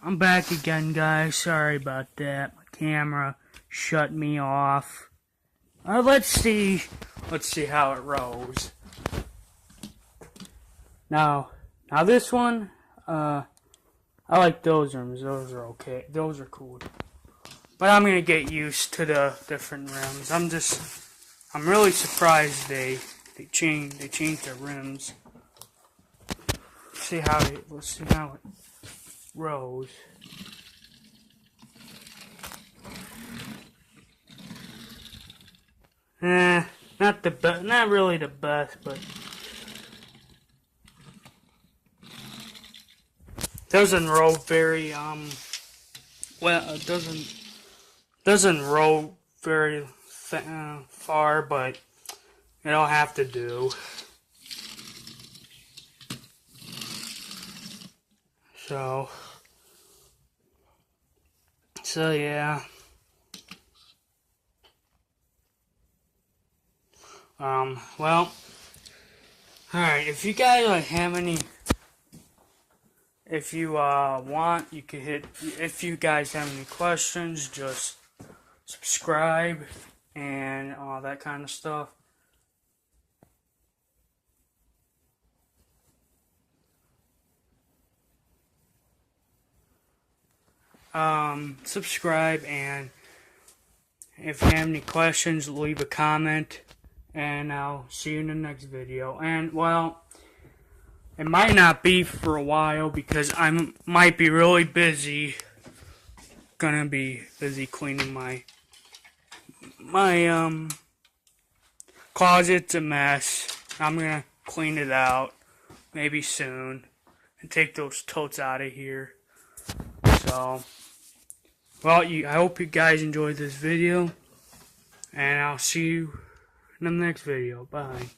I'm back again, guys. Sorry about that. My camera shut me off. Let's see how it rolls. Now this one, I like those rims. Those are okay. Those are cool. But I'm gonna get used to the different rims. I'm really surprised they changed their rims. Let's see how it rolls. Not really the best, but doesn't roll very well. It doesn't roll very far, but it'll have to do. So yeah. Well, alright, if you guys have any, if you want, you can hit, if you guys have any questions, just subscribe and all that kind of stuff. Subscribe, and if you have any questions, leave a comment, and I'll see you in the next video. And, well, it might not be for a while because I might be really busy. Gonna be busy cleaning my closet's a mess. I'm gonna clean it out maybe soon and take those totes out of here. So, well, I hope you guys enjoyed this video, and I'll see you in the next video. Bye.